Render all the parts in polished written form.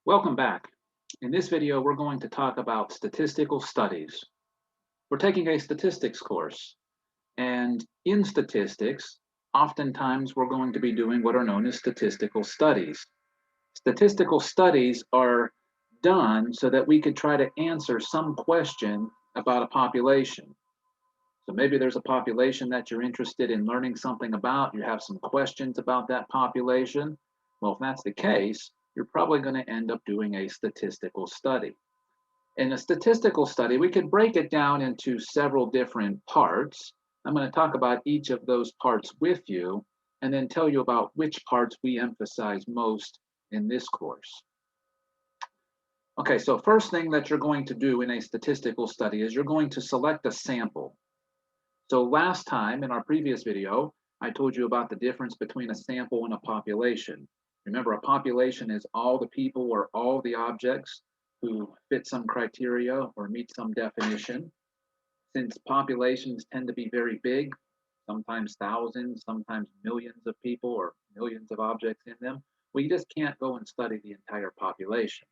Welcome back. In this video, we're going to talk about statistical studies. We're taking a statistics course, and in statistics, oftentimes we're going to be doing what are known as statistical studies. Statistical studies are done so that we could try to answer some question about a population. So maybe there's a population that you're interested in learning something about, you have some questions about that population. Well, if that's the case, you're probably going to end up doing a statistical study. In a statistical study, we could break it down into several different parts. I'm going to talk about each of those parts with you and then tell you about which parts we emphasize most in this course. Okay, so first thing that you're going to do in a statistical study is you're going to select a sample. So last time in our previous video, I told you about the difference between a sample and a population. Remember, a population is all the people or all the objects who fit some criteria or meet some definition. Since populations tend to be very big, sometimes thousands, sometimes millions of people or millions of objects in them, we just can't go and study the entire population.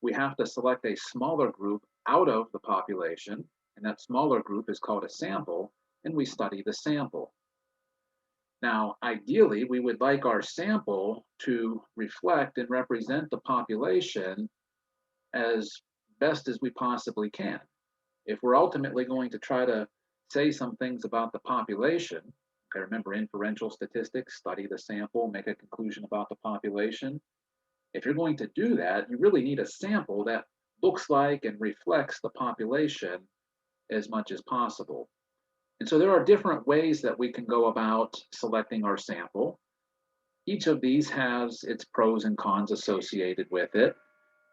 We have to select a smaller group out of the population, and that smaller group is called a sample, and we study the sample. Now, ideally, we would like our sample to reflect and represent the population as best as we possibly can. If we're ultimately going to try to say some things about the population, okay, remember inferential statistics, study the sample, make a conclusion about the population. If you're going to do that, you really need a sample that looks like and reflects the population as much as possible. And so there are different ways that we can go about selecting our sample. Each of these has its pros and cons associated with it.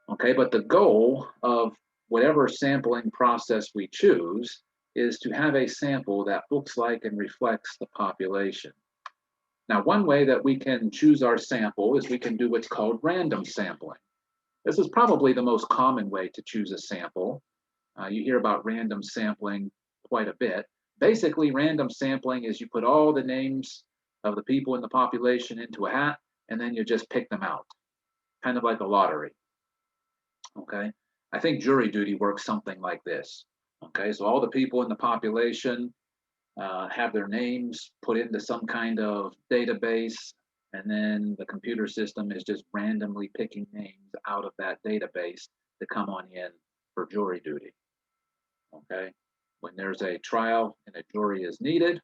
Okay, but the goal of whatever sampling process we choose is to have a sample that looks like and reflects the population. Now, one way that we can choose our sample is we can do what's called random sampling. This is probably the most common way to choose a sample. You hear about random sampling quite a bit. Basically, random sampling is you put all the names of the people in the population into a hat, and then you just pick them out, kind of like a lottery. Okay, I think jury duty works something like this. Okay, so all the people in the population have their names put into some kind of database, and then the computer system is just randomly picking names out of that database to come on in for jury duty. Okay, when there's a trial and a jury is needed,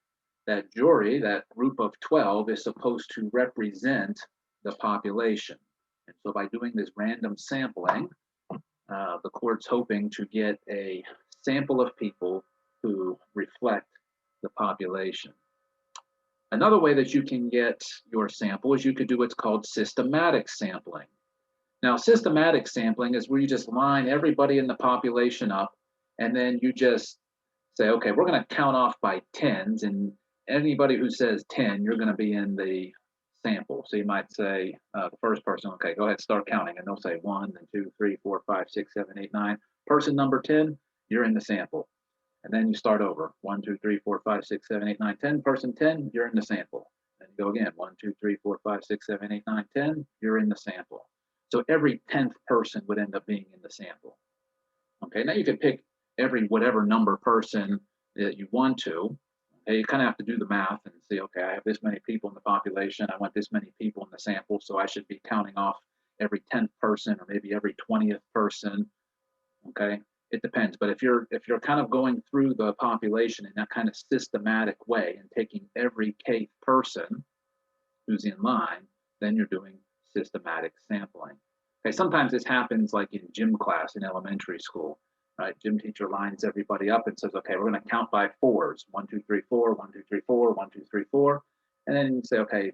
that jury, that group of 12, is supposed to represent the population. And so by doing this random sampling, the court's hoping to get a sample of people who reflect the population. Another way that you can get your sample is you could do what's called systematic sampling. Now, systematic sampling is where you just line everybody in the population up, and then you just say, okay, we're going to count off by tens, and anybody who says 10, you're going to be in the sample. So you might say, the first person, okay, go ahead, start counting, and they'll say 1, then 2, 3, 4, 5, 6, 7, 8, 9. Person number 10, you're in the sample. And then you start over, 1, 2, 3, 4, 5, 6, 7, 8, 9, 10. Person 10, you're in the sample. Then you go again, 1, 2, 3, 4, 5, 6, 7, 8, 9, 10, you're in the sample. So every 10th person would end up being in the sample. Okay, now you could pick every whatever number person that you want to. Okay, you kind of have to do the math and see, okay, I have this many people in the population, I want this many people in the sample, so I should be counting off every 10th person or maybe every 20th person. Okay, it depends. But if you're kind of going through the population in that kind of systematic way and taking every kth person who's in line, then you're doing systematic sampling. Okay, sometimes this happens like in gym class in elementary school, right? Gym teacher lines everybody up and says, okay, we're going to count by fours, 1, 2, 3, 4, 1, 2, 3, 4, 1, 2, 3, 4. And then you say, okay,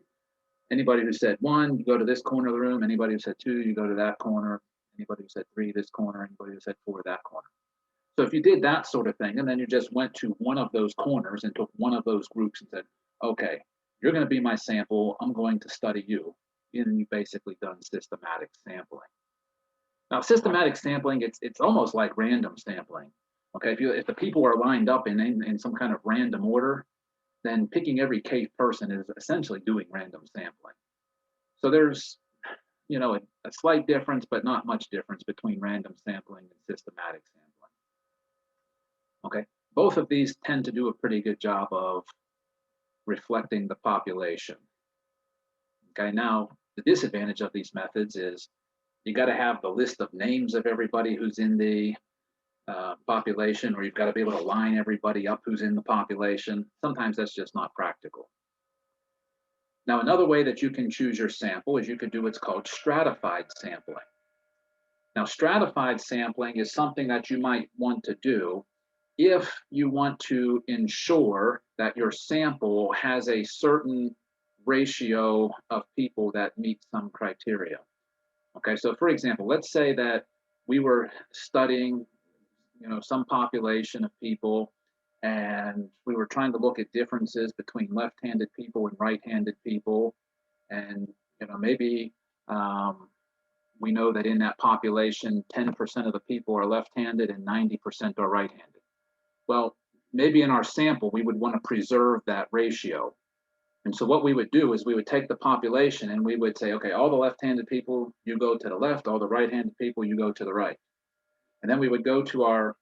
anybody who said 1, you go to this corner of the room. Anybody who said 2, you go to that corner. Anybody who said 3, this corner. Anybody who said 4, that corner. So if you did that sort of thing, and then you just went to one of those corners and took one of those groups and said, okay, you're going to be my sample, I'm going to study you. And you've basically done systematic sampling. Now, systematic sampling, it's almost like random sampling. Okay, if the people are lined up in some kind of random order, then picking every kth person is essentially doing random sampling. So there's a slight difference, but not much difference between random sampling and systematic sampling. Okay, both of these tend to do a pretty good job of reflecting the population. Okay, now the disadvantage of these methods is you got to have the list of names of everybody who's in the population, or you've got to be able to line everybody up who's in the population. Sometimes that's just not practical. Now, another way that you can choose your sample is you could do what's called stratified sampling. Now, stratified sampling is something that you might want to do if you want to ensure that your sample has a certain ratio of people that meet some criteria. Okay, so for example, let's say that we were studying, some population of people, and we were trying to look at differences between left-handed people and right-handed people, and maybe we know that in that population, 10% of the people are left-handed and 90% are right-handed. Well, maybe in our sample, we would want to preserve that ratio. And so what we would do is we would take the population and we would say, okay, all the left-handed people, you go to the left, all the right-handed people, you go to the right. And then we would go to our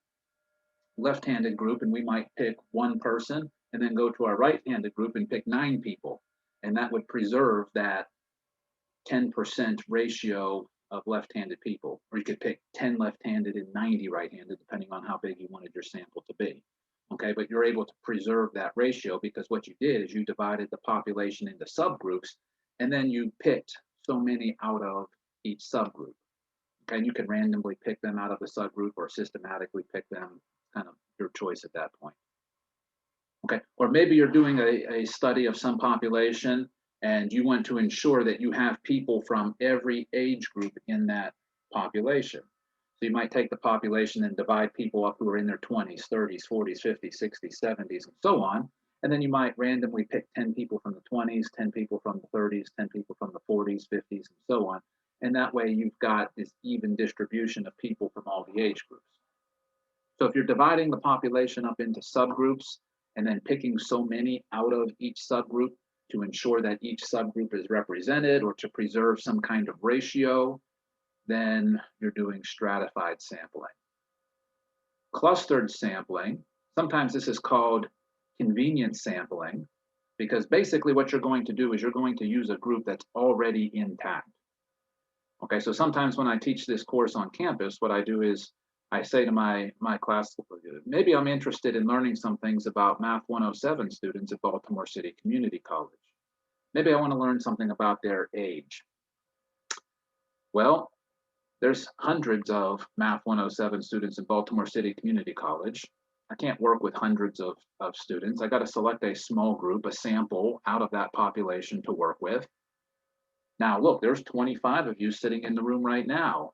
left-handed group and we might pick one person, and then go to our right-handed group and pick 9 people. And that would preserve that 10% ratio of left-handed people. Or you could pick 10 left-handed and 90 right-handed, depending on how big you wanted your sample to be. Okay, but you're able to preserve that ratio because what you did is you divided the population into subgroups, and then you picked so many out of each subgroup. Okay, and you can randomly pick them out of the subgroup or systematically pick them, kind of your choice at that point. Okay, or maybe you're doing a study of some population and you want to ensure that you have people from every age group in that population. So you might take the population and divide people up who are in their 20s, 30s, 40s, 50s, 60s, 70s, and so on. And then you might randomly pick 10 people from the 20s, 10 people from the 30s, 10 people from the 40s, 50s, and so on. And that way you've got this even distribution of people from all the age groups. So if you're dividing the population up into subgroups and then picking so many out of each subgroup to ensure that each subgroup is represented or to preserve some kind of ratio, then you're doing stratified sampling. Clustered sampling, sometimes this is called convenience sampling, because basically what you're going to do is you're going to use a group that's already intact. Okay, so sometimes when I teach this course on campus, what I do is I say to my class, maybe I'm interested in learning some things about MAT107 students at Baltimore City Community College. Maybe I want to learn something about their age. Well, there's hundreds of MAT107 students in Baltimore City Community College. I can't work with hundreds of students. I got to select a small group, a sample out of that population to work with. Now, look, there's 25 of you sitting in the room right now.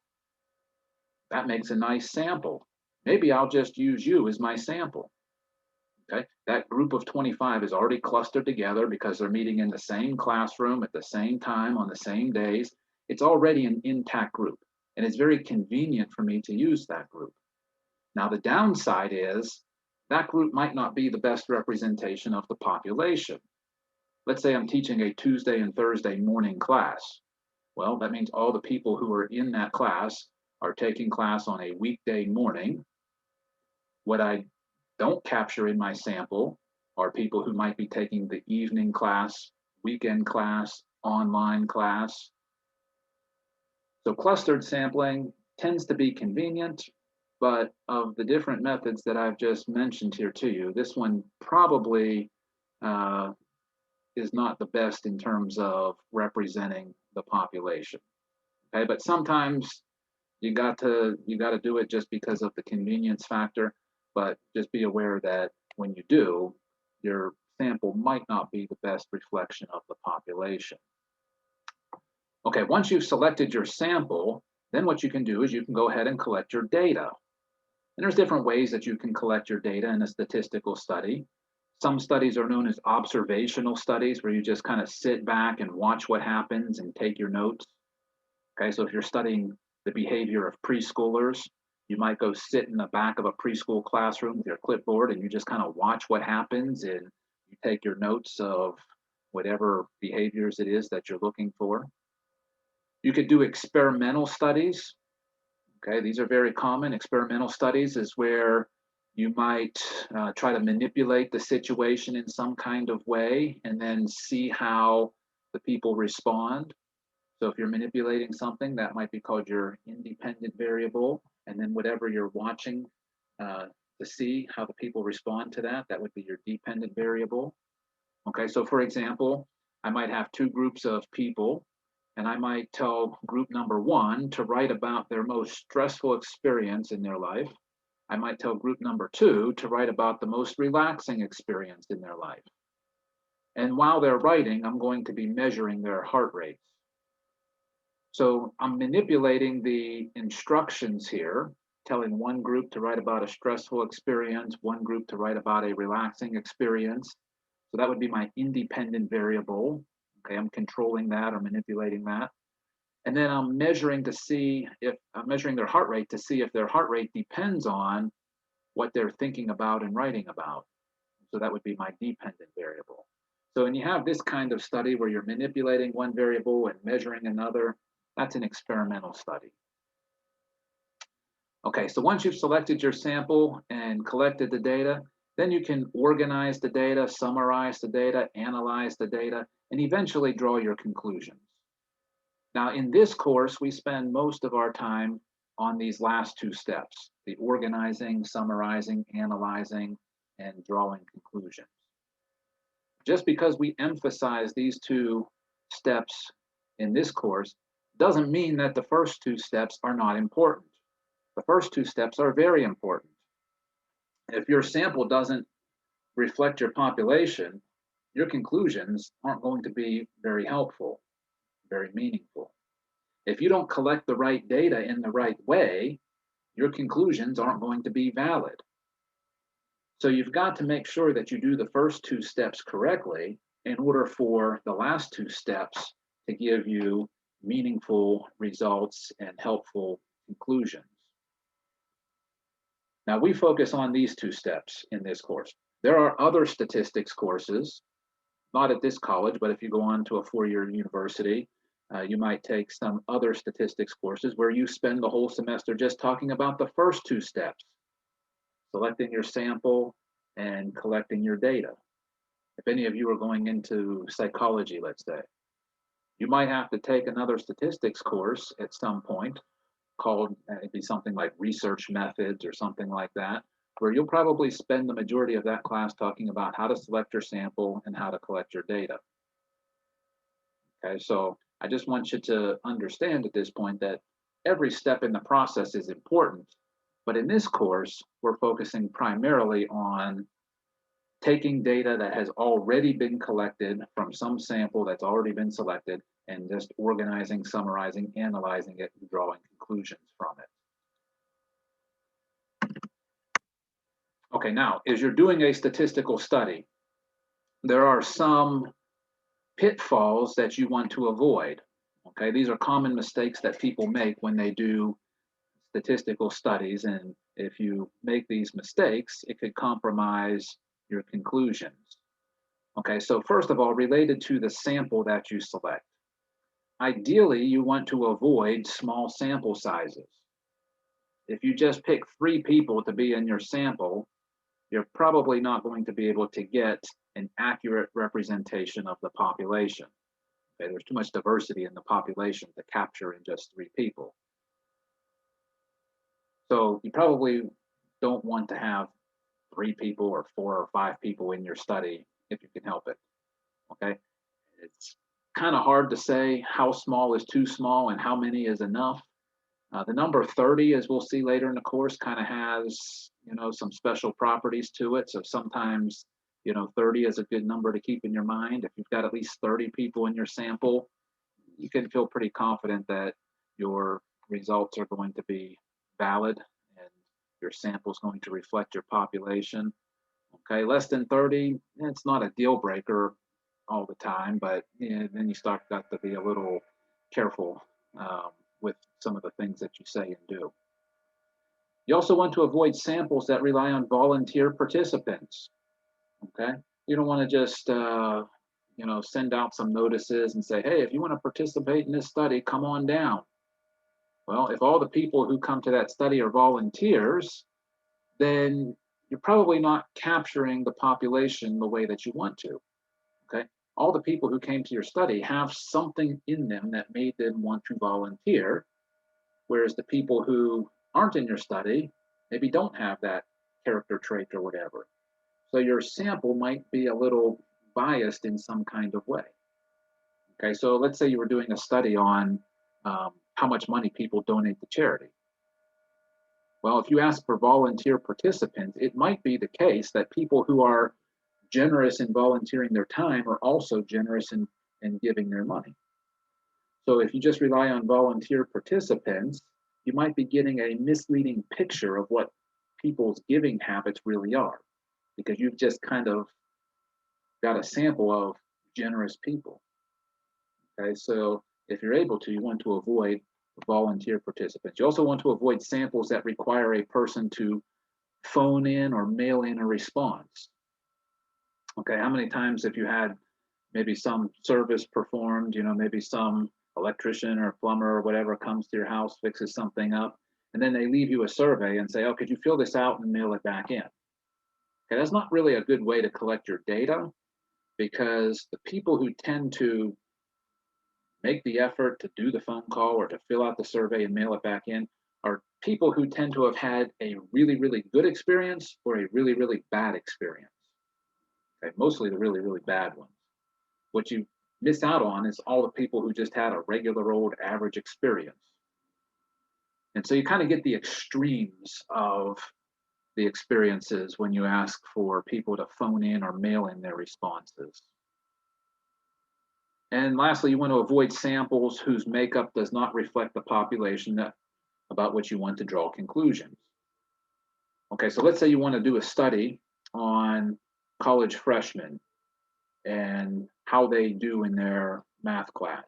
That makes a nice sample. Maybe I'll just use you as my sample. Okay, that group of 25 is already clustered together because they're meeting in the same classroom at the same time on the same days. It's already an intact group. And it's very convenient for me to use that group. Now, the downside is that group might not be the best representation of the population. Let's say I'm teaching a Tuesday and Thursday morning class. Well, that means all the people who are in that class are taking class on a weekday morning. What I don't capture in my sample are people who might be taking the evening class, weekend class, online class. So clustered sampling tends to be convenient, but of the different methods that I've just mentioned here to you, this one probably is not the best in terms of representing the population. Okay, but sometimes you got to do it just because of the convenience factor, but just be aware that when you do, your sample might not be the best reflection of the population. Okay, once you've selected your sample, then what you can do is you can go ahead and collect your data. And there's different ways that you can collect your data in a statistical study. Some studies are known as observational studies, where you just kind of sit back and watch what happens and take your notes. Okay, so if you're studying the behavior of preschoolers, you might go sit in the back of a preschool classroom with your clipboard and you just kind of watch what happens and you take your notes of whatever behaviors it is that you're looking for. You could do experimental studies. Okay, these are very common. Experimental studies is where you might try to manipulate the situation in some kind of way and then see how the people respond. So if you're manipulating something, that might be called your independent variable. And then whatever you're watching to see how the people respond to that, that would be your dependent variable. Okay, so for example, I might have two groups of people, and I might tell group number one to write about their most stressful experience in their life. I might tell group number two to write about the most relaxing experience in their life. And while they're writing, I'm going to be measuring their heart rates. So I'm manipulating the instructions here, telling one group to write about a stressful experience, one group to write about a relaxing experience. So that would be my independent variable. Okay, I'm controlling that or manipulating that. And then I'm measuring to see if I'm measuring their heart rate to see if their heart rate depends on what they're thinking about and writing about. So that would be my dependent variable. So when you have this kind of study where you're manipulating one variable and measuring another, that's an experimental study. Okay, so once you've selected your sample and collected the data, then you can organize the data, summarize the data, analyze the data, and eventually draw your conclusions. Now, in this course, we spend most of our time on these last two steps, the organizing, summarizing, analyzing, and drawing conclusions. Just because we emphasize these two steps in this course doesn't mean that the first two steps are not important. The first two steps are very important. If your sample doesn't reflect your population, your conclusions aren't going to be very helpful, very meaningful. If you don't collect the right data in the right way, your conclusions aren't going to be valid. So you've got to make sure that you do the first two steps correctly in order for the last two steps to give you meaningful results and helpful conclusions. Now, we focus on these two steps in this course. There are other statistics courses, not at this college, but if you go on to a four-year university, you might take some other statistics courses where you spend the whole semester just talking about the first two steps, selecting your sample and collecting your data. If any of you are going into psychology, let's say, you might have to take another statistics course at some point called, it'd be something like research methods or something like that, where you'll probably spend the majority of that class talking about how to select your sample and how to collect your data. Okay, so I just want you to understand at this point that every step in the process is important, but in this course, we're focusing primarily on taking data that has already been collected from some sample that's already been selected and just organizing, summarizing, analyzing it, and drawing conclusions from it. Okay, now, as you're doing a statistical study, there are some pitfalls that you want to avoid. Okay, these are common mistakes that people make when they do statistical studies, and if you make these mistakes, it could compromise your conclusions. Okay, so first of all, related to the sample that you select, ideally you want to avoid small sample sizes. If you just pick 3 people to be in your sample, you're probably not going to be able to get an accurate representation of the population. Okay, there's too much diversity in the population to capture in just 3 people. So you probably don't want to have 3 people or 4 or 5 people in your study if you can help it. Okay, it's kind of hard to say how small is too small and how many is enough. The number 30, as we'll see later in the course, kind of has, some special properties to it. So sometimes, 30 is a good number to keep in your mind. If you've got at least 30 people in your sample, you can feel pretty confident that your results are going to be valid and your sample is going to reflect your population. Okay, less than 30, it's not a deal breaker all the time, but then you got to be a little careful with some of the things that you say and do. You also want to avoid samples that rely on volunteer participants. Okay, you don't want to just send out some notices and say, hey, if you want to participate in this study, come on down. Well, if all the people who come to that study are volunteers, then you're probably not capturing the population the way that you want to. Okay. All the people who came to your study have something in them that made them want to volunteer, whereas the people who aren't in your study maybe don't have that character trait or whatever. So your sample might be a little biased in some kind of way. Okay, so let's say you were doing a study on how much money people donate to charity. Well, if you ask for volunteer participants, it might be the case that people who are generous in volunteering their time are also generous in giving their money. So if you just rely on volunteer participants, you might be getting a misleading picture of what people's giving habits really are, because you've just kind of got a sample of generous people. Okay, so if you're able to, you want to avoid volunteer participants. You also want to avoid samples that require a person to phone in or mail in a response. Okay, how many times have you had maybe some service performed, maybe some electrician or plumber or whatever comes to your house, fixes something up, and then they leave you a survey and say, oh, could you fill this out and mail it back in? Okay, that's not really a good way to collect your data, because the people who tend to make the effort to do the phone call or to fill out the survey and mail it back in are people who tend to have had a really, really good experience or a really, really bad experience. Okay, mostly the really, really bad ones. What you miss out on is all the people who just had a regular old average experience. And so you kind of get the extremes of the experiences when you ask for people to phone in or mail in their responses. And lastly, you want to avoid samples whose makeup does not reflect the population about which you want to draw conclusions. Okay, so let's say you want to do a study on college freshmen and how they do in their math class.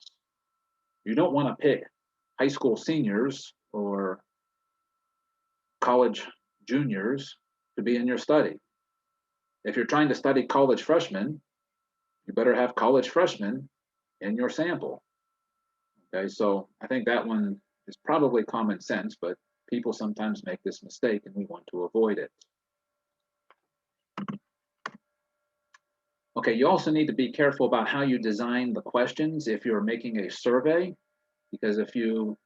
You don't want to pick high school seniors or college juniors to be in your study. If you're trying to study college freshmen, you better have college freshmen in your sample. Okay, so I think that one is probably common sense, but people sometimes make this mistake and we want to avoid it. Okay, you also need to be careful about how you design the questions if you're making a survey, because if you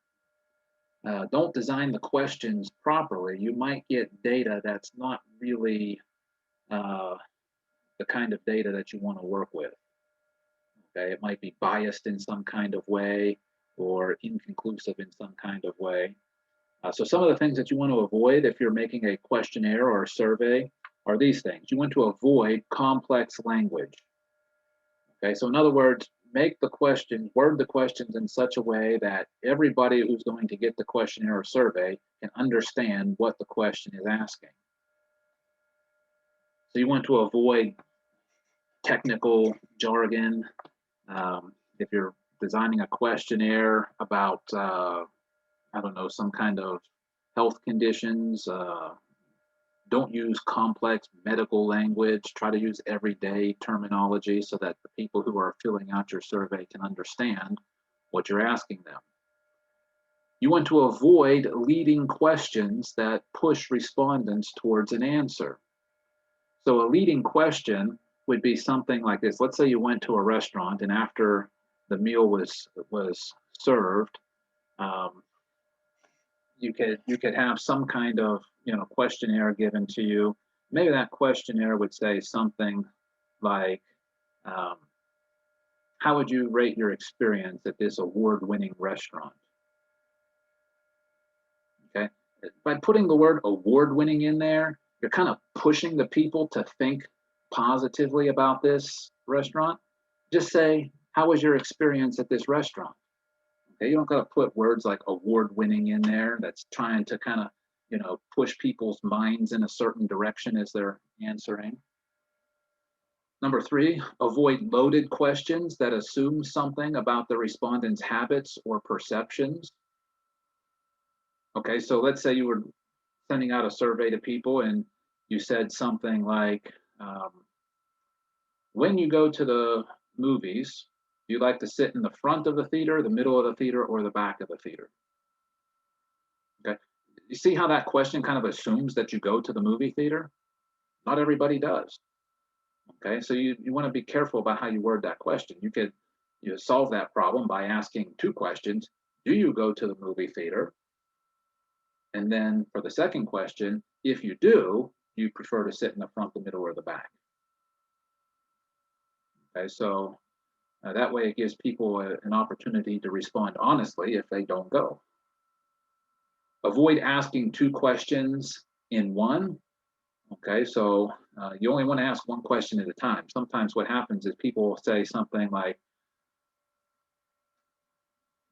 don't design the questions properly, you might get data that's not really the kind of data that you want to work with. Okay, it might be biased in some kind of way or inconclusive in some kind of way. So some of the things that you want to avoid if you're making a questionnaire or a survey are these things. You want to avoid complex language. Okay, so in other words, make the questions, word the questions in such a way that everybody who's going to get the questionnaire or survey can understand what the question is asking. So you want to avoid technical jargon. If you're designing a questionnaire about, I don't know, some kind of health conditions, don't use complex medical language. Try to use everyday terminology so that the people who are filling out your survey can understand what you're asking them. You want to avoid leading questions that push respondents towards an answer. So a leading question would be something like this. Let's say you went to a restaurant and after the meal was served, you could have some kind of questionnaire given to you. Maybe that questionnaire would say something like, how would you rate your experience at this award-winning restaurant? Okay, by putting the word award-winning in there, you're kind of pushing the people to think positively about this restaurant. Just say, how was your experience at this restaurant? Okay, you don't got to put words like award-winning in there. That's trying to kind of, push people's minds in a certain direction as they're answering. Number 3, avoid loaded questions that assume something about the respondent's habits or perceptions. Okay, so let's say you were sending out a survey to people and you said something like, when you go to the movies, do you like to sit in the front of the theater, the middle of the theater, or the back of the theater? Okay. You see how that question kind of assumes that you go to the movie theater? Not everybody does. Okay, so you want to be careful about how you word that question. You could solve that problem by asking two questions. Do you go to the movie theater? And then for the second question, if you do you prefer to sit in the front, the middle, or the back? Okay, so that way it gives people an opportunity to respond honestly if they don't go. Avoid asking two questions in one. Okay, so you only want to ask one question at a time. Sometimes what happens is people will say something like,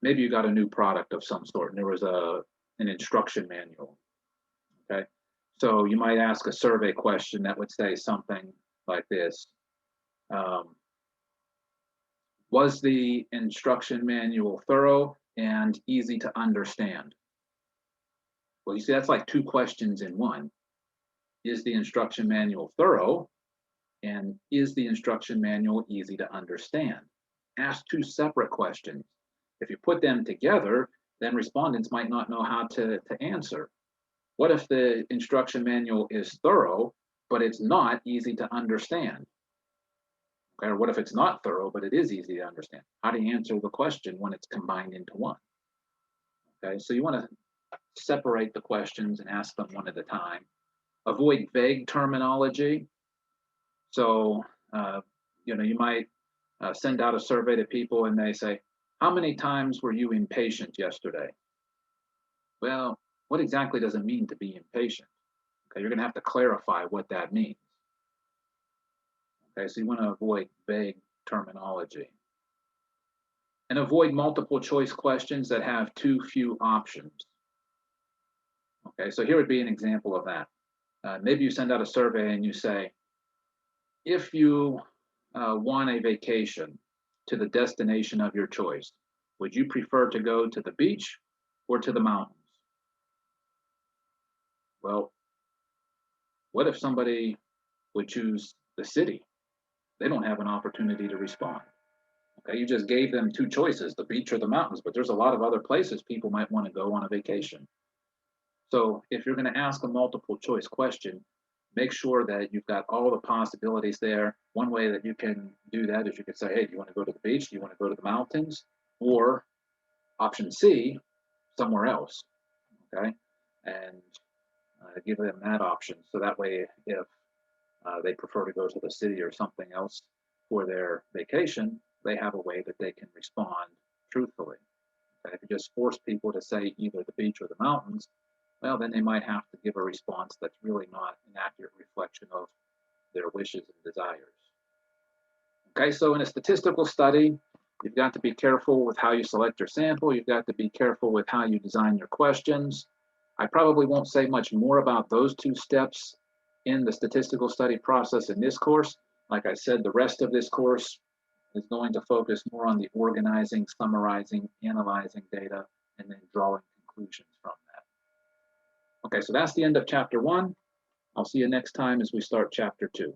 maybe you got a new product of some sort and there was an instruction manual. Okay, so you might ask a survey question that would say something like this. Was the instruction manual thorough and easy to understand? Well, you see, that's like two questions in one. Is the instruction manual thorough? And is the instruction manual easy to understand? Ask two separate questions. If you put them together, then respondents might not know how to answer. What if the instruction manual is thorough, but it's not easy to understand? Okay, or what if it's not thorough, but it is easy to understand? How do you answer the question when it's combined into one? Okay, so you want to separate the questions and ask them one at a time. Avoid vague terminology. So, you might send out a survey to people and they say, how many times were you impatient yesterday? Well, what exactly does it mean to be impatient? Okay, you're going to have to clarify what that means. Okay, so you want to avoid vague terminology. And avoid multiple choice questions that have too few options. Okay, so here would be an example of that. Maybe you send out a survey and you say, if you want a vacation to the destination of your choice, would you prefer to go to the beach or to the mountains? Well, what if somebody would choose the city? They don't have an opportunity to respond. Okay, you just gave them two choices, the beach or the mountains, but there's a lot of other places people might want to go on a vacation. So if you're going to ask a multiple choice question, make sure that you've got all the possibilities there. One way that you can do that is you could say, hey, do you want to go to the beach? Do you want to go to the mountains? Or option C, somewhere else, okay? And give them that option. So that way, if they prefer to go to the city or something else for their vacation, they have a way that they can respond truthfully. Okay? If you just force people to say either the beach or the mountains, well, then they might have to give a response that's really not an accurate reflection of their wishes and desires. Okay, so in a statistical study, you've got to be careful with how you select your sample. You've got to be careful with how you design your questions. I probably won't say much more about those two steps in the statistical study process in this course. Like I said, the rest of this course is going to focus more on the organizing, summarizing, analyzing data, and then drawing conclusions from that. Okay, so that's the end of chapter 1. I'll see you next time as we start chapter 2.